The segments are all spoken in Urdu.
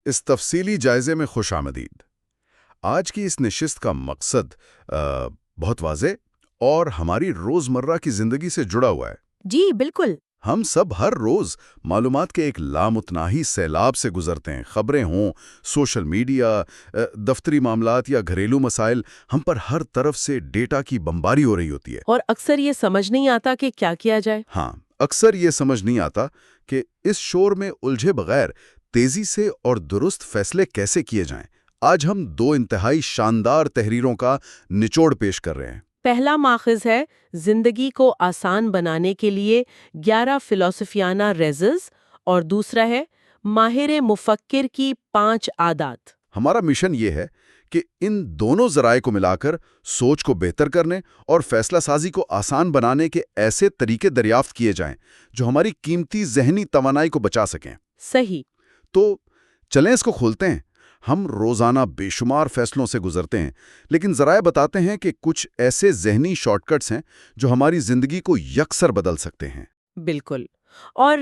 اس تفصیلی جائزے میں خوش آمدید۔ آج کی اس نشست کا مقصد بہت واضح اور ہماری روزمرہ کی زندگی سے جڑا ہوا ہے۔ جی بالکل۔ ہم سب ہر روز معلومات کے ایک لامتناہی سیلاب سے گزرتے ہیں۔ خبریں ہوں، سوشل میڈیا، دفتری معاملات یا گھریلو مسائل، ہم پر ہر طرف سے ڈیٹا کی بمباری ہو رہی ہوتی ہے۔ اور اکثر یہ سمجھ نہیں آتا کہ کیا کیا جائے۔ ہاں، اکثر یہ سمجھ نہیں آتا کہ اس شور میں الجھے بغیر تیزی سے اور درست فیصلے کیسے کیے جائیں۔ آج ہم دو انتہائی شاندار تحریروں کا نچوڑ پیش کر رہے ہیں۔ پہلا ماخذ ہے زندگی کو آسان بنانے کے لیے 11 فلسفیانہ ریزز اور دوسرا ہے ماہر مفکر کی 5 عادات۔ ہمارا مشن یہ ہے کہ ان دونوں ذرائع کو ملا کر سوچ کو بہتر کرنے اور فیصلہ سازی کو آسان بنانے کے ایسے طریقے دریافت کیے جائیں جو ہماری قیمتی ذہنی توانائی کو بچا سکیں۔ صحیح۔ تو چلیں اس کو کھولتے ہیں۔ ہم روزانہ بے شمار فیصلوں سے گزرتے ہیں، لیکن ذرائع بتاتے ہیں کہ کچھ ایسے ذہنی شارٹ کٹس ہیں جو ہماری زندگی کو یکسر بدل سکتے ہیں۔ بالکل۔ اور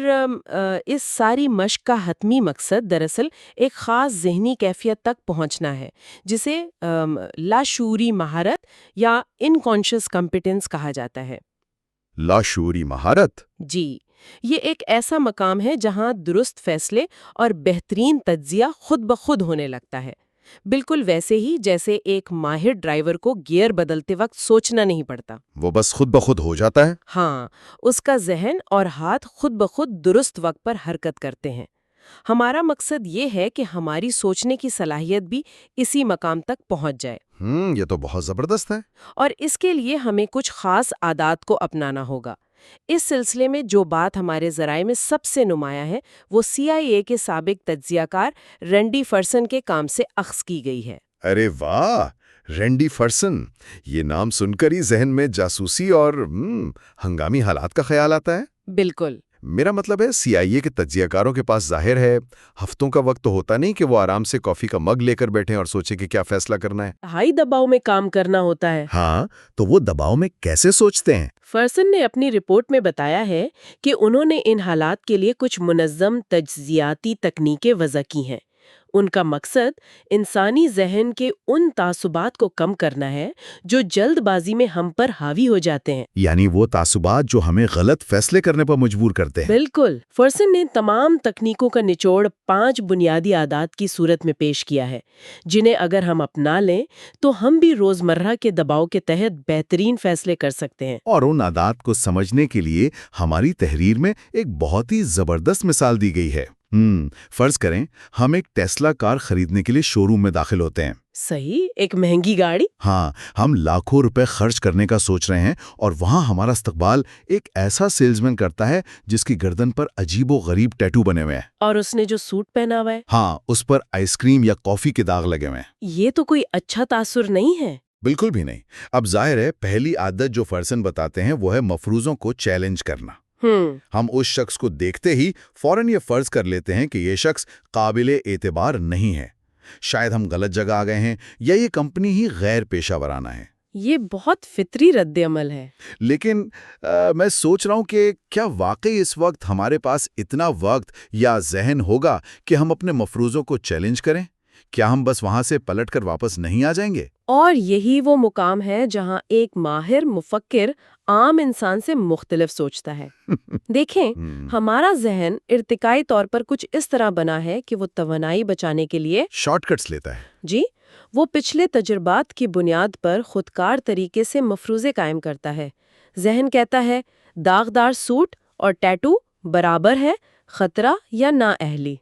اس ساری مشق کا حتمی مقصد دراصل ایک خاص ذہنی کیفیت تک پہنچنا ہے، جسے لاشعوری مہارت یا انکانشس کمپیٹنس کہا جاتا ہے۔ لاشعوری مہارت؟ جی، یہ ایک ایسا مقام ہے جہاں درست فیصلے اور بہترین تجزیہ خود بخود ہونے لگتا ہے، بالکل ویسے ہی جیسے ایک ماہر ڈرائیور کو گیئر بدلتے وقت سوچنا نہیں پڑتا۔ وہ بس خود بخود ہو جاتا ہے؟ ہاں، اس کا ذہن اور ہاتھ خود بخود درست وقت پر حرکت کرتے ہیں۔ ہمارا مقصد یہ ہے کہ ہماری سوچنے کی صلاحیت بھی اسی مقام تک پہنچ جائے۔ یہ تو بہت زبردست ہے۔ اور اس کے لیے ہمیں کچھ خاص عادات کو اپنانا ہوگا۔ اس سلسلے میں جو بات ہمارے ذرائع میں سب سے نمایاں ہے وہ CIA کے سابق تجزیہ کار رینڈی فرسن کے کام سے اخذ کی گئی ہے۔ ارے واہ، رینڈی فرسن! یہ نام سن کر ہی ذہن میں جاسوسی اور ہنگامی حالات کا خیال آتا ہے۔ بالکل۔ میرا مطلب ہے CIA کے تجزیہ کاروں کے پاس ظاہر ہے ہفتوں کا وقت تو ہوتا نہیں کہ وہ آرام سے کافی کا مگ لے کر بیٹھیں اور سوچیں کہ کیا فیصلہ کرنا ہے۔ ہائی دباؤ میں کام کرنا ہوتا ہے۔ ہاں، تو وہ دباؤ میں کیسے سوچتے ہیں؟ فرسن نے اپنی رپورٹ میں بتایا ہے کہ انہوں نے ان حالات کے لیے کچھ منظم تجزیاتی تکنیکیں وضع کی ہیں۔ ان کا مقصد انسانی ذہن کے ان تعصبات کو کم کرنا ہے جو جلد بازی میں ہم پر حاوی ہو جاتے ہیں۔ یعنی وہ تعصبات جو ہمیں غلط فیصلے کرنے پر مجبور کرتے ہیں۔ بالکل۔ فرسن نے تمام تکنیکوں کا نچوڑ 5 بنیادی عادات کی صورت میں پیش کیا ہے، جنہیں اگر ہم اپنا لیں تو ہم بھی روزمرہ کے دباؤ کے تحت بہترین فیصلے کر سکتے ہیں۔ اور ان عادات کو سمجھنے کے لیے ہماری تحریر میں ایک بہت ہی زبردست مثال دی گئی ہے۔ فرض کریں ہم ایک ٹیسلا کار خریدنے کے لیے شو روم میں داخل ہوتے ہیں۔ صحیح، ایک مہنگی گاڑی۔ ہاں، ہم لاکھوں روپے خرچ کرنے کا سوچ رہے ہیں اور وہاں ہمارا استقبال ایک ایسا سیلزمین کرتا ہے جس کی گردن پر عجیب و غریب ٹیٹو بنے ہوئے ہیں۔ اور اس نے جو سوٹ پہنا ہوا ہے، ہاں، اس پر آئس کریم یا کافی کے داغ لگے ہوئے ہیں۔ یہ تو کوئی اچھا تاثر نہیں ہے۔ بالکل بھی نہیں۔ اب ظاہر ہے پہلی عادت جو فرسن بتاتے ہیں وہ ہے مفروضوں کو چیلنج کرنا۔ ہم اس شخص کو دیکھتے ہی فوراً یہ فرض کر لیتے ہیں کہ یہ شخص قابل اعتبار نہیں ہے، شاید ہم غلط جگہ آ گئے ہیں یا یہ کمپنی ہی غیر پیشہ ورانہ ہے۔ یہ بہت فطری رد عمل ہے۔ لیکن میں سوچ رہا ہوں کہ کیا واقعی اس وقت ہمارے پاس اتنا وقت یا ذہن ہوگا کہ ہم اپنے مفروضوں کو چیلنج کریں؟ کیا ہم بس وہاں سے پلٹ کر واپس نہیں آ جائیں گے؟ اور یہی وہ مقام ہے جہاں ایک ماہر مفکر عام انسان سے مختلف سوچتا ہے۔ دیکھیں، ہمارا ذہن ارتقائی طور پر کچھ اس طرح بنا ہے کہ وہ توانائی بچانے کے لیے شارٹ کٹس لیتا ہے۔ جی، وہ پچھلے تجربات کی بنیاد پر خودکار طریقے سے مفروضے قائم کرتا ہے۔ ذہن کہتا ہے داغدار سوٹ اور ٹیٹو برابر ہے خطرہ یا نااہلی۔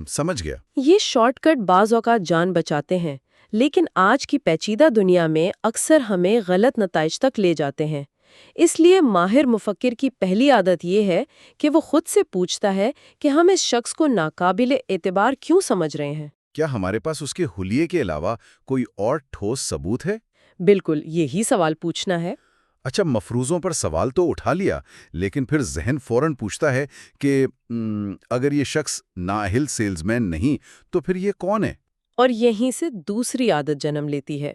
سمجھ گیا۔ یہ شارٹ کٹ بعض اوقات جان بچاتے ہیں، لیکن آج کی پیچیدہ دنیا میں اکثر ہمیں غلط نتائج تک لے جاتے ہیں۔ اس لیے ماہر مفکر کی پہلی عادت یہ ہے کہ وہ خود سے پوچھتا ہے کہ ہم اس شخص کو ناقابل اعتبار کیوں سمجھ رہے ہیں۔ کیا ہمارے پاس اس کے حلیے کے علاوہ کوئی اور ٹھوس ثبوت ہے؟ بالکل، یہی سوال پوچھنا ہے۔ اچھا، مفروضوں پر سوال تو اٹھا لیا، لیکن پھر ذہن فوراً پوچھتا ہے کہ اگر یہ شخص نااہل سیلزمین نہیں تو پھر یہ کون ہے؟ اور یہیں سے دوسری عادت جنم لیتی ہے۔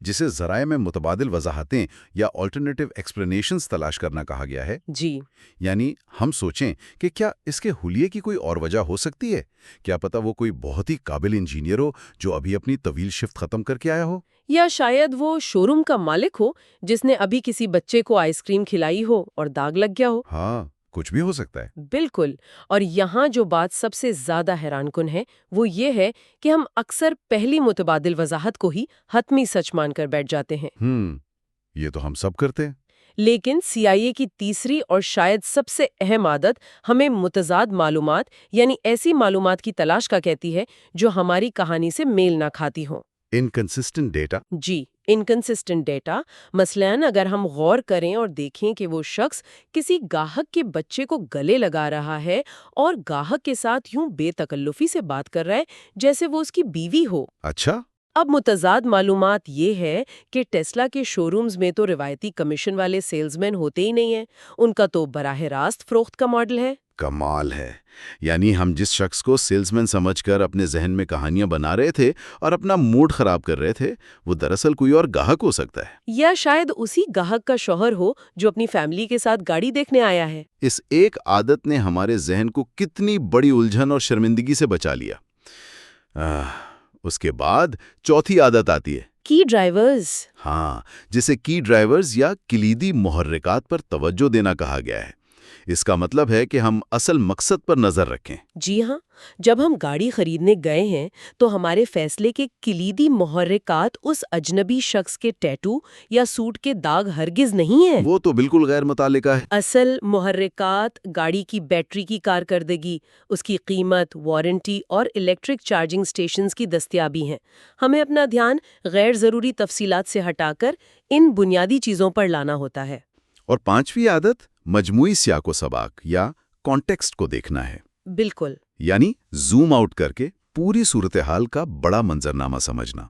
جسے ذرائع میں متبادل وضاحتیں یا آلٹرنیٹیو ایکسپلینیشنز تلاش کرنا کہا گیا ہے۔ جی، یعنی ہم سوچیں کہ کیا اس کے حلیے کی کوئی اور وجہ ہو سکتی ہے؟ کیا پتہ وہ کوئی بہت ہی قابل انجینئر ہو جو ابھی اپنی طویل شفٹ ختم کر کے آیا ہو؟ یا شاید وہ شو روم کا مالک ہو جس نے ابھی کسی بچے کو آئس کریم کھلائی ہو اور داغ لگ گیا ہو۔ ہاں، کچھ بھی ہو سکتا ہے۔ بالکل، اور یہاں جو بات سب سے زیادہ حیران کن ہے وہ یہ ہے کہ ہم اکثر پہلی متبادل وضاحت کو ہی حتمی سچ مان کر بیٹھ جاتے ہیں۔ یہ تو ہم سب کرتے ہیں۔ لیکن CIA کی تیسری اور شاید سب سے اہم عادت ہمیں متضاد معلومات یعنی ایسی معلومات کی تلاش کا کہتی ہے جو ہماری کہانی سے میل نہ کھاتی ہوں۔ Inconsistent data. جی، انکنسسٹنٹ ڈیٹا۔ مثلاً اگر ہم غور کریں اور دیکھیں کہ وہ شخص کسی گاہک کے بچے کو گلے لگا رہا ہے اور گاہک کے ساتھ یوں بے تکلفی سے بات کر رہا ہے جیسے وہ اس کی بیوی ہو۔ اچھا۔ اب متضاد معلومات یہ ہے کہ ٹیسلا کے شو رومز میں تو روایتی کمیشن والے سیلزمین ہوتے ہی نہیں ہیں، ان کا تو براہ راست فروخت کا ماڈل ہے۔ کمال ہے۔ یعنی ہم جس شخص کو سیلزمین سمجھ کر اپنے ذہن میں کہانیاں بنا رہے تھے اور اپنا موڈ خراب کر رہے تھے، وہ دراصل کوئی اور گاہک ہو سکتا ہے۔ یا شاید اسی گاہک کا شوہر ہو جو اپنی فیملی کے ساتھ گاڑی دیکھنے آیا ہے۔ اس ایک عادت نے ہمارے ذہن کو کتنی بڑی الجھن اور شرمندگی سے بچا لیا۔ اس کے بعد چوتھی عادت آتی ہے کی ڈرائیورز۔ ہاں، جسے کی ڈرائیورز یا کلیدی محرکات پر توجہ دینا کہا گیا ہے۔ اس کا مطلب ہے کہ ہم اصل مقصد پر نظر رکھیں۔ جی ہاں، جب ہم گاڑی خریدنے گئے ہیں تو ہمارے فیصلے کے کلیدی محرکات اس اجنبی شخص کے ٹیٹو یا سوٹ کے داغ ہرگز نہیں ہیں۔ وہ تو بالکل غیر متعلقہ ہے۔ اصل محرکات گاڑی کی بیٹری کی کارکردگی، اس کی قیمت، وارنٹی اور الیکٹرک چارجنگ سٹیشنز کی دستیابی ہیں۔ ہمیں اپنا دھیان غیر ضروری تفصیلات سے ہٹا کر ان بنیادی چیزوں پر لانا ہوتا ہے۔ اور پانچویں عادت مجموعی سیاق و سباق یا کانٹیکسٹ کو دیکھنا ہے۔ بالکل۔ یعنی زوم آؤٹ کر کے پوری صورتحال کا بڑا منظرنامہ سمجھنا۔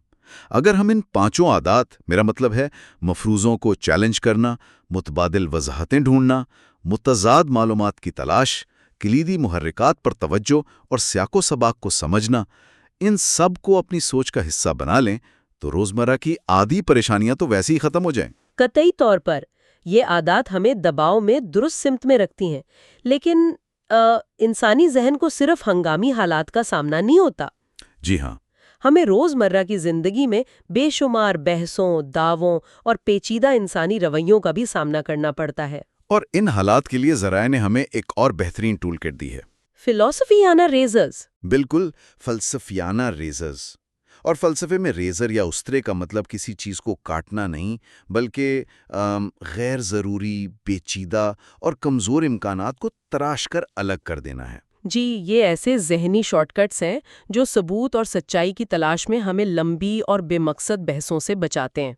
اگر ہم ان پانچوں عادات، میرا مطلب ہے مفروضوں کو چیلنج کرنا، متبادل وضاحتیں ڈھونڈنا، متضاد معلومات کی تلاش، کلیدی محرکات پر توجہ اور سیاق و سباق کو سمجھنا، ان سب کو اپنی سوچ کا حصہ بنا لیں تو روزمرہ کی آدھی پریشانیاں تو ویسے ہی ختم ہو جائیں۔ قطعی طور پر یہ عادات ہمیں دباؤ میں درست سمت میں رکھتی ہیں، لیکن انسانی ذہن کو صرف ہنگامی حالات کا سامنا نہیں ہوتا۔ جی ہاں، ہمیں روزمرہ کی زندگی میں بے شمار بحثوں، دعووں اور پیچیدہ انسانی رویوں کا بھی سامنا کرنا پڑتا ہے۔ اور ان حالات کے لیے ذرائع نے ہمیں ایک اور بہترین ٹول کٹ دی ہے۔ فلسفیانہ ریزرز۔ بالکل، فلسفیانہ ریزرز۔ اور فلسفے میں ریزر یا استرے کا مطلب کسی چیز کو کاٹنا نہیں، بلکہ غیر ضروری، پیچیدہ اور کمزور امکانات کو تراش کر الگ کر دینا ہے۔ جی، یہ ایسے ذہنی شارٹ کٹس ہیں جو ثبوت اور سچائی کی تلاش میں ہمیں لمبی اور بے مقصد بحثوں سے بچاتے ہیں۔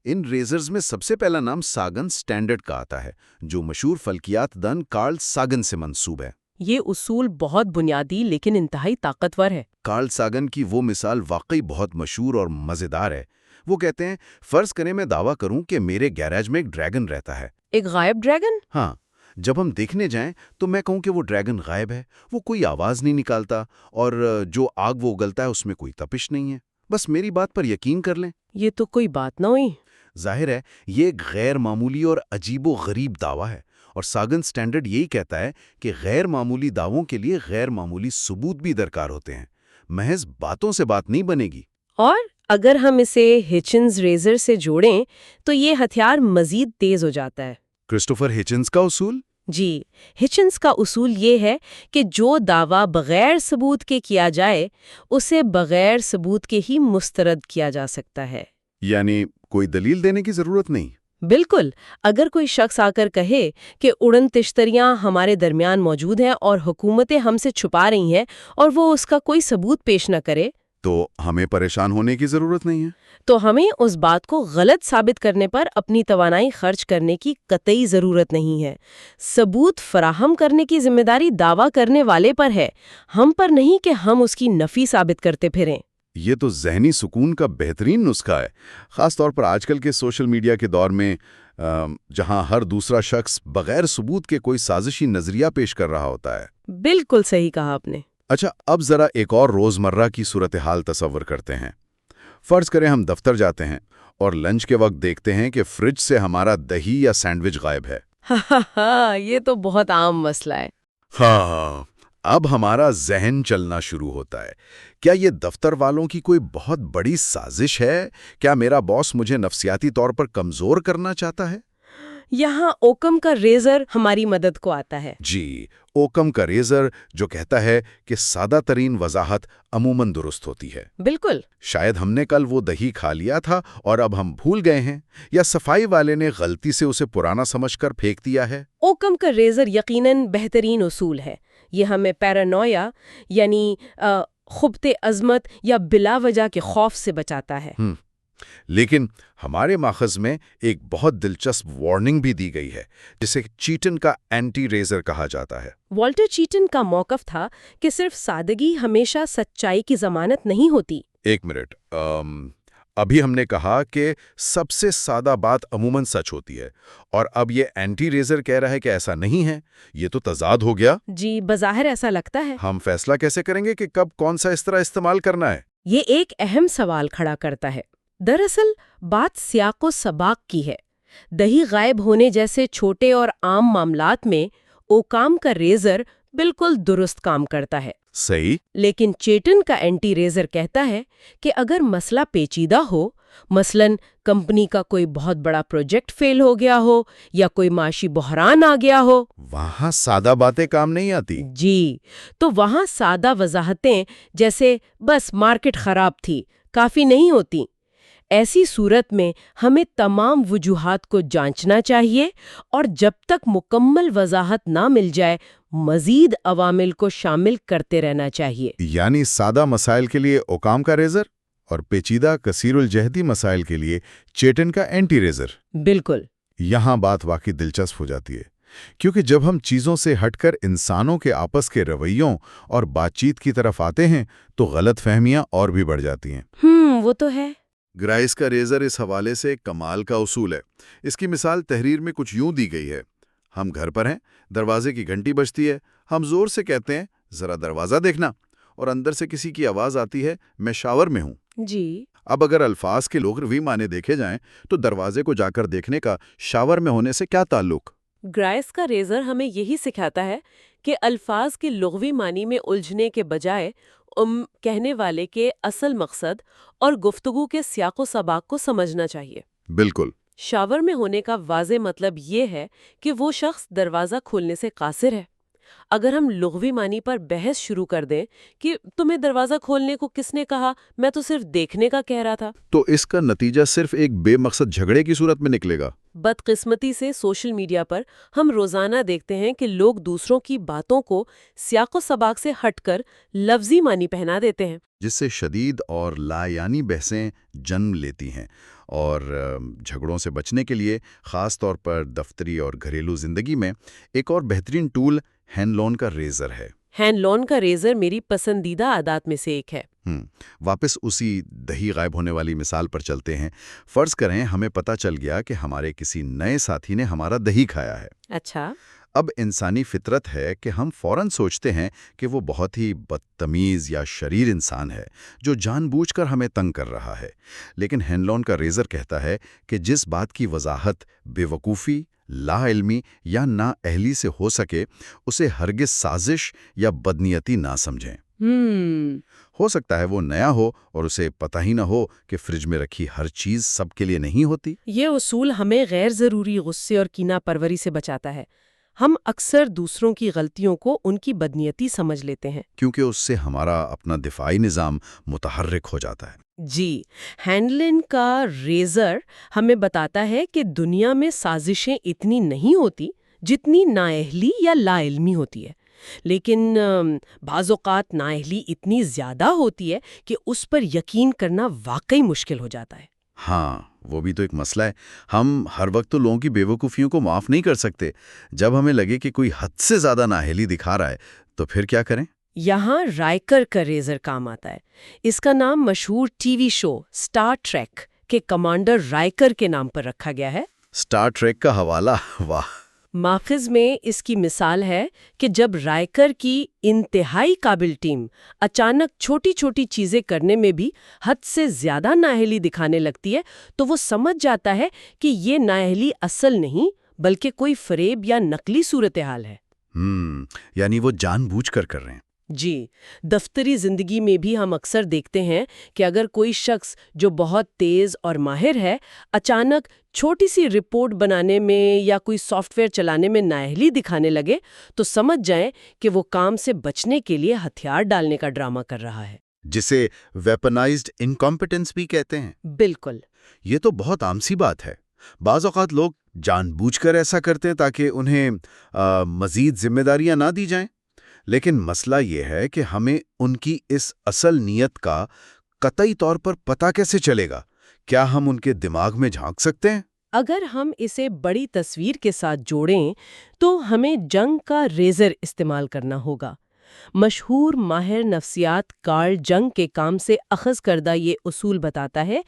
ان ریزرز میں سب سے پہلا نام ساگن سٹینڈرڈ کا آتا ہے، جو مشہور فلکیات دان کارل ساگن سے منسوب ہے۔ یہ اصول بہت بنیادی لیکن انتہائی طاقتور ہے۔ کارل ساگن کی وہ مثال واقعی بہت مشہور اور مزیدار ہے۔ وہ کہتے ہیں، فرض کریں میں دعویٰ کروں کہ میرے گیراج میں ایک ڈریگن رہتا ہے۔ ایک غائب ڈریگن؟ ہاں، جب ہم دیکھنے جائیں تو میں کہوں کہ وہ ڈریگن غائب ہے، وہ کوئی آواز نہیں نکالتا اور جو آگ وہ اگلتا ہے اس میں کوئی تپش نہیں ہے۔ بس میری بات پر یقین کر لیں۔ یہ تو کوئی بات نہ ہوئی۔ ظاہر ہے یہ ایک غیر معمولی اور عجیب و غریب دعویٰ ہے، اور ساگن سٹینڈرڈ یہی کہتا ہے کہ غیر معمولی دعووں کے لیے غیر معمولی ثبوت بھی درکار ہوتے ہیں۔ محض باتوں سے بات نہیں بنے گی۔ اور اگر ہم اسے ہچنز ریزر سے جوڑیں تو یہ ہتھیار مزید تیز ہو جاتا ہے۔ کرسٹوفر ہچنز کا اصول؟ جی، ہچنز کا اصول یہ ہے کہ جو دعویٰ بغیر ثبوت کے کیا جائے اسے بغیر ثبوت کے ہی مسترد کیا جا سکتا ہے۔ یعنی کوئی دلیل دینے کی ضرورت نہیں۔ بالکل، اگر کوئی شخص آ کر کہے کہ اڑن تشتریاں ہمارے درمیان موجود ہیں اور حکومتیں ہم سے چھپا رہی ہیں اور وہ اس کا کوئی ثبوت پیش نہ کرے، تو ہمیں پریشان ہونے کی ضرورت نہیں ہے۔ تو ہمیں اس بات کو غلط ثابت کرنے پر اپنی توانائی خرچ کرنے کی قطعی ضرورت نہیں ہے۔ ثبوت فراہم کرنے کی ذمہ داری دعویٰ کرنے والے پر ہے، ہم پر نہیں کہ ہم اس کی نفی ثابت کرتے پھریں۔ یہ تو ذہنی سکون کا بہترین نسخہ ہے، خاص طور پر آج کل کے سوشل میڈیا کے دور میں، جہاں ہر دوسرا شخص بغیر ثبوت کے کوئی سازشی نظریہ پیش کر رہا ہوتا ہے۔ بالکل صحیح کہا آپ نے۔ اچھا، اب ذرا ایک اور روزمرہ کی صورتحال تصور کرتے ہیں۔ فرض کریں ہم دفتر جاتے ہیں اور لنچ کے وقت دیکھتے ہیں کہ فریج سے ہمارا دہی یا سینڈوچ غائب ہے۔ یہ تو بہت عام مسئلہ ہے۔ ہاں، اب ہمارا ذہن چلنا شروع ہوتا ہے۔ کیا یہ دفتر والوں کی کوئی بہت بڑی سازش ہے؟ کیا میرا باس مجھے نفسیاتی طور پر کمزور کرنا چاہتا ہے؟ یہاں اوکم کا ریزر ہماری مدد کو آتا ہے۔ جی، اوکم کا ریزر جو کہتا ہے کہ سادہ ترین وضاحت عموماً درست ہوتی ہے۔ بالکل۔ شاید ہم نے کل وہ دہی کھا لیا تھا اور اب ہم بھول گئے ہیں، یا صفائی والے نے غلطی سے اسے پرانا سمجھ کر پھینک دیا ہے۔ اوکم کا ریزر یقیناً بہترین اصول ہے۔ یہ ہمیں پیرانویا یعنی خبط عظمت یا بلا وجہ کے خوف سے بچاتا ہے۔ لیکن ہمارے ماخذ میں ایک بہت دلچسپ وارننگ بھی دی گئی ہے، جسے چیٹن کا اینٹی ریزر کہا جاتا ہے۔ والٹر چیٹن کا موقف تھا کہ صرف سادگی ہمیشہ سچائی کی ضمانت نہیں ہوتی۔ ایک منٹ، ابھی ہم نے کہا کہ سب سے سادہ بات عموماً سچ ہوتی ہے، اور اب یہ اینٹی ریزر کہہ رہا ہے کہ ایسا نہیں ہے۔ یہ تو تضاد ہو گیا۔ جی، بظاہر ایسا لگتا ہے۔ ہم فیصلہ کیسے کریں گے کہ کب کون سا اس طرح استعمال کرنا ہے؟ یہ ایک اہم سوال کھڑا کرتا ہے۔ دراصل بات سیاق و سباق کی ہے۔ دہی غائب ہونے جیسے چھوٹے اور عام معاملات میں اوکام کا ریزر بالکل درست کام کرتا ہے۔ صحیح۔ لیکن چیٹن کا اینٹی ریزر کہتا ہے کہ اگر مسئلہ پیچیدہ ہو، مثلاً کمپنی کا کوئی بہت بڑا پروجیکٹ فیل ہو گیا ہو یا کوئی معاشی بحران آ گیا ہو، وہاں سادہ باتیں کام نہیں آتی۔ جی، تو وہاں سادہ وضاحتیں جیسے بس مارکیٹ خراب تھی کافی نہیں ہوتی۔ ایسی صورت میں ہمیں تمام وجوہات کو جانچنا چاہیے اور جب تک مکمل وضاحت نہ مل جائے مزید عوامل کو شامل کرتے رہنا چاہیے۔ یعنی سادہ مسائل کے لیے اوکام کا ریزر اور پیچیدہ کثیر الجہتی مسائل کے لیے چیٹن کا اینٹی ریزر۔ بالکل۔ یہاں بات واقعی دلچسپ ہو جاتی ہے، کیونکہ جب ہم چیزوں سے ہٹ کر انسانوں کے آپس کے رویوں اور بات چیت کی طرف آتے ہیں تو غلط فہمیاں اور بھی بڑھ جاتی ہیں۔ وہ تو ہے۔ گرائس کا ریزر اس حوالے سے کمال کا اصول ہے۔ اس کی مثال تحریر میں کچھ یوں دی گئی ہے: ہم گھر پر ہیں، دروازے کی گھنٹی بجتی ہے، ہم زور سے کہتے ہیں ذرا دروازہ دیکھنا، اور اندر سے کسی کی آواز آتی ہے میں شاور میں ہوں۔ جی۔ اب اگر الفاظ کے لغوی معنی دیکھے جائیں تو دروازے کو جا کر دیکھنے کا شاور میں ہونے سے کیا تعلق؟ گرائس کا ریزر ہمیں یہی سکھاتا ہے کہ الفاظ کے لغوی معنی میں الجھنے کے بجائے کہنے والے کے اصل مقصد اور گفتگو کے سیاق و سباق کو سمجھنا چاہیے۔ بالکل۔ شاور میں ہونے کا واضح مطلب یہ ہے کہ وہ شخص دروازہ کھولنے سے قاصر ہے۔ اگر ہم لغوی معنی پر بحث شروع کر دیں کہ تمہیں دروازہ کھولنے کو کس نے کہا، میں تو صرف دیکھنے کا کہہ رہا تھا، تو اس کا نتیجہ صرف ایک بے مقصد جھگڑے کی صورت میں نکلے گا۔ بدقسمتی سے سوشل میڈیا پر ہم روزانہ دیکھتے ہیں کہ لوگ دوسروں کی باتوں کو سیاق و سباق سے ہٹ کر لفظی معنی پہنا دیتے ہیں، جس سے شدید اور لایعنی بحثیں جنم لیتی ہیں، اور جھگڑوں سے بچنے کے لیے خاص طور پر دفتری اور گھریلو زندگی میں ایک اور بہترین ٹول ہینڈ لون کا ریزر ہے۔ ہینڈ لون کا ریزر میری پسندیدہ عادات میں سے ایک ہے۔ واپس اسی دہی غائب ہونے والی مثال پر چلتے ہیں۔ فرض کریں ہمیں پتہ چل گیا کہ ہمارے کسی نئے ساتھی نے ہمارا دہی کھایا ہے۔ اچھا۔ اب انسانی فطرت ہے کہ ہم فوراً سوچتے ہیں کہ وہ بہت ہی بدتمیز یا شریر انسان ہے جو جان بوجھ کر ہمیں تنگ کر رہا ہے۔ لیکن ہینڈ لون کا ریزر کہتا ہے کہ جس بات کی وضاحت بے وقوفی، لا علمی یا نااہلی سے ہو سکے اسے ہرگز سازش یا بدنیتی نہ سمجھیں۔ ہو سکتا ہے وہ نیا ہو اور اسے پتہ ہی نہ ہو کہ فریج میں رکھی ہر چیز سب کے لیے نہیں ہوتی۔ یہ اصول ہمیں غیر ضروری غصے اور کینہ پروری سے بچاتا ہے۔ ہم اکثر دوسروں کی غلطیوں کو ان کی بدنیتی سمجھ لیتے ہیں، کیونکہ اس سے ہمارا اپنا دفاعی نظام متحرک ہو جاتا ہے۔ جی، ہینڈلن کا ریزر ہمیں بتاتا ہے کہ دنیا میں سازشیں اتنی نہیں ہوتی جتنی نااہلی یا لا علمی ہوتی ہے، لیکن بعض اوقات نااہلی اتنی زیادہ ہوتی ہے کہ اس پر یقین کرنا واقعی مشکل ہو جاتا ہے۔ ہاں، وہ بھی تو ایک مسئلہ ہے۔ ہم ہر وقت تو لوگوں کی بے وقوفیوں کو معاف نہیں کر سکتے۔ جب ہمیں لگے کہ کوئی حد سے زیادہ نااہلی دکھا رہا ہے تو پھر کیا کریں؟ یہاں رائکر کا ریزر کام آتا ہے۔ اس کا نام مشہور ٹی وی شو سٹار ٹریک کے کمانڈر رائکر کے نام پر رکھا گیا ہے۔ سٹار ٹریک کا حوالہ، واہ! ماخذ میں اس کی مثال ہے کہ جب رائکر کی انتہائی قابل ٹیم اچانک چھوٹی چھوٹی چیزیں کرنے میں بھی حد سے زیادہ نااہلی دکھانے لگتی ہے تو وہ سمجھ جاتا ہے کہ یہ نااہلی اصل نہیں بلکہ کوئی فریب یا نقلی صورتحال ہے۔ یعنی وہ جان بوجھ کر رہے ہیں۔ جی، دفتری زندگی میں بھی ہم اکثر دیکھتے ہیں کہ اگر کوئی شخص جو بہت تیز اور ماہر ہے اچانک چھوٹی سی رپورٹ بنانے میں یا کوئی سافٹ ویئر چلانے میں نااہلی دکھانے لگے تو سمجھ جائیں کہ وہ کام سے بچنے کے لیے ہتھیار ڈالنے کا ڈرامہ کر رہا ہے، جسے ویپنائزڈ انکمپیٹنس بھی کہتے ہیں۔ بالکل۔ یہ تو بہت عام سی بات ہے۔ بعض اوقات لوگ جان بوجھ کر ایسا کرتے ہیں تاکہ انہیں مزید ذمہ داریاں نہ دی جائیں، لیکن مسئلہ یہ ہے کہ ہمیں ان کی اس اصل نیت کا قطعی طور پر پتہ کیسے چلے گا؟ کیا ہم ان کے دماغ میں جھانک سکتے ہیں؟ اگر ہم اسے بڑی تصویر کے ساتھ جوڑیں تو ہمیں جنگ کا ریزر استعمال کرنا ہوگا۔ مشہور ماہر نفسیات کارل جنگ کے کام سے اخذ کردہ یہ اصول بتاتا ہے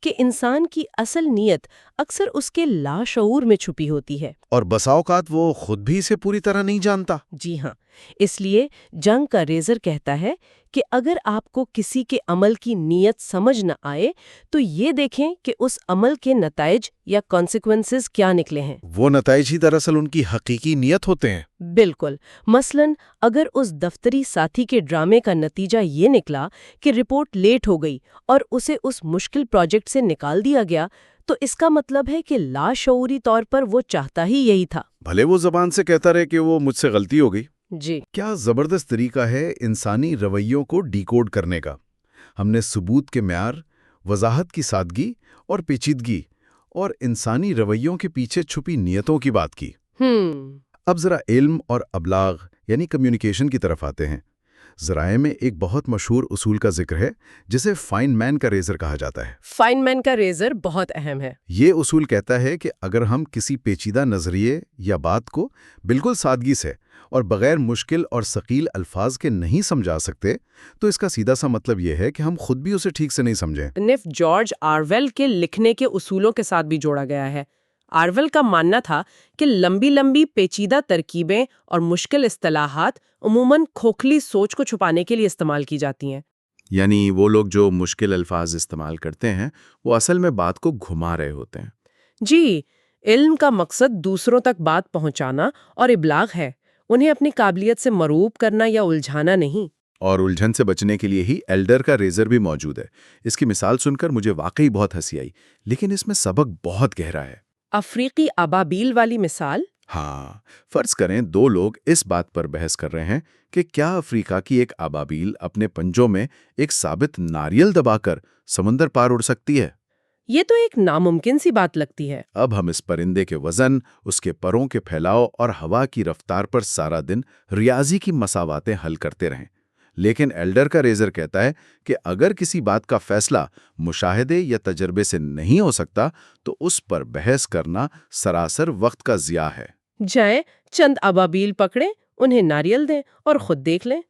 کہ انسان کی اصل نیت اکثر اس کے لاشعور میں چھپی ہوتی ہے، اور بسا اوقات وہ خود بھی اسے پوری طرح نہیں جانتا۔ جی ہاں، اس لیے جنگ کا ریزر کہتا ہے کہ اگر آپ کو کسی کے عمل کی نیت سمجھ نہ آئے تو یہ دیکھیں کہ اس عمل کے نتائج یا کانسیکوینسز کیا نکلے ہیں۔ وہ نتائج ہی دراصل ان کی حقیقی نیت ہوتے ہیں۔ بالکل۔ مثلاً اگر اس دفتری ساتھی کے ڈرامے کا نتیجہ یہ نکلا کہ رپورٹ لیٹ ہو گئی اور اسے اس مشکل پروجیکٹ سے نکال دیا گیا تو اس کا مطلب ہے کہ لاشعوری طور پر وہ چاہتا ہی یہی تھا، بھلے وہ زبان سے کہتا رہے کہ وہ مجھ سے غلطی ہو گئی۔ جی، کیا زبردست طریقہ ہے انسانی رویوں کو ڈیکوڈ کرنے کا۔ ہم نے ثبوت کے معیار، وضاحت کی سادگی اور پیچیدگی اور انسانی رویوں کے پیچھے چھپی نیتوں کی بات کی۔ اب ذرا علم اور ابلاغ یعنی کمیونیکیشن کی طرف آتے ہیں۔ ذرائع میں ایک بہت مشہور اصول کا ذکر ہے جسے فائن مین کا ریزر کہا جاتا ہے۔ فائن مین کا ریزر بہت اہم ہے۔ یہ اصول کہتا ہے کہ اگر ہم کسی پیچیدہ نظریے یا بات کو بالکل سادگی سے اور بغیر مشکل اور ثقیل الفاظ کے نہیں سمجھا سکتے تو اس کا سیدھا سا مطلب یہ ہے کہ ہم خود بھی اسے ٹھیک سے نہیں سمجھیں۔ نف جارج آرویل کے لکھنے کے اصولوں کے ساتھ بھی جوڑا گیا ہے۔ آرویل کا ماننا تھا کہ لمبی لمبی پیچیدہ ترکیبیں اور مشکل اصطلاحات عموماً کھوکھلی سوچ کو چھپانے کے لیے استعمال کی جاتی ہیں۔ یعنی وہ لوگ جو مشکل الفاظ استعمال کرتے ہیں وہ اصل میں بات کو گھما رہے ہوتے ہیں۔ جی، علم کا مقصد دوسروں تک بات پہنچانا اور ابلاغ ہے، انہیں اپنی قابلیت سے مروب کرنا یا الجھانا نہیں۔ اور الجھن سے بچنے کے لیے ہی ایلڈر کا ریزر بھی موجود ہے۔ اس کی مثال سن کر مجھے واقعی بہت ہنسی آئی، لیکن اس میں سبق بہت گہرا ہے۔ افریقی ابابیل والی مثال؟ ہاں، فرض کریں دو لوگ اس بات پر بحث کر رہے ہیں کہ کیا افریقہ کی ایک ابابیل اپنے پنجوں میں ایک ثابت ناریل دبا کر سمندر پار اڑ سکتی ہے۔ یہ تو ایک ناممکن سی بات لگتی ہے۔ اب ہم اس پرندے کے وزن، اس کے پروں کے پھیلاؤ اور ہوا کی رفتار پر سارا دن ریاضی کی مساواتیں حل کرتے رہیں، لیکن ایلڈر کا ریزر کہتا ہے کہ اگر کسی بات کا فیصلہ مشاہدے یا تجربے سے نہیں ہو سکتا تو اس پر بحث کرنا سراسر وقت کا ضیاع ہے۔ جائیں چند ابابیل پکڑیں، انہیں ناریل دیں اور خود دیکھ لیں۔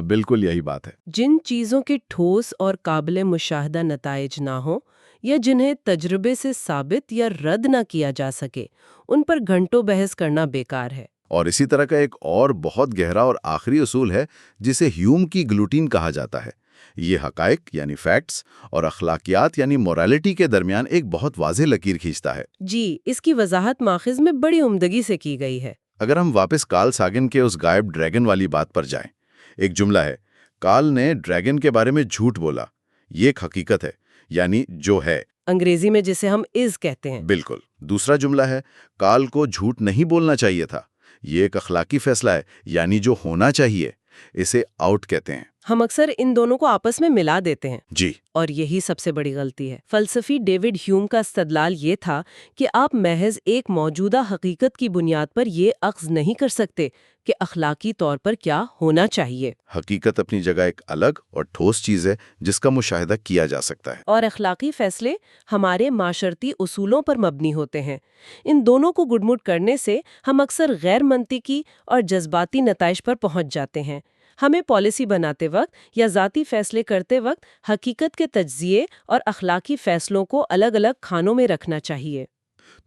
بالکل یہی بات ہے۔ جن چیزوں کے ٹھوس اور قابل مشاہدہ نتائج نہ ہوں یا جنہیں تجربے سے ثابت یا رد نہ کیا جا سکے ان پر گھنٹوں بحث کرنا بیکار ہے۔ اور اسی طرح کا ایک اور بہت گہرا اور آخری اصول ہے جسے ہیوم کی گلوٹین کہا جاتا ہے۔ یہ حقائق یعنی فیکٹس اور اخلاقیات یعنی موریلٹی کے درمیان ایک بہت واضح لکیر کھینچتا ہے۔ جی، اس کی وضاحت ماخذ میں بڑی عمدگی سے کی گئی ہے۔ اگر ہم واپس کارل ساگن کے اس غائب ڈریگن والی بات پر جائیں، ایک جملہ ہے، کارل نے ڈریگن کے بارے میں جھوٹ بولا، یہ ایک حقیقت ہے، یعنی جو ہے، انگریزی میں جسے ہم از کہتے ہیں۔ بالکل۔ دوسرا جملہ ہے، کارل کو جھوٹ نہیں بولنا چاہیے تھا، یہ ایک اخلاقی فیصلہ ہے، یعنی جو ہونا چاہیے، اسے آؤٹ کہتے ہیں۔ ہم اکثر ان دونوں کو آپس میں ملا دیتے ہیں، جی، اور یہی سب سے بڑی غلطی ہے۔ فلسفی ڈیوڈ ہیوم کا استدلال یہ تھا کہ آپ محض ایک موجودہ حقیقت کی بنیاد پر یہ اخذ نہیں کر سکتے کہ اخلاقی طور پر کیا ہونا چاہیے۔ حقیقت اپنی جگہ ایک الگ اور ٹھوس چیز ہے جس کا مشاہدہ کیا جا سکتا ہے، اور اخلاقی فیصلے ہمارے معاشرتی اصولوں پر مبنی ہوتے ہیں۔ ان دونوں کو گڈمٹ کرنے سے ہم اکثر غیر منطقی اور جذباتی نتائج پر پہنچ جاتے ہیں۔ ہمیں پالیسی بناتے وقت یا ذاتی فیصلے کرتے وقت حقیقت کے تجزیے اور اخلاقی فیصلوں کو الگ الگ کھانوں میں رکھنا چاہیے۔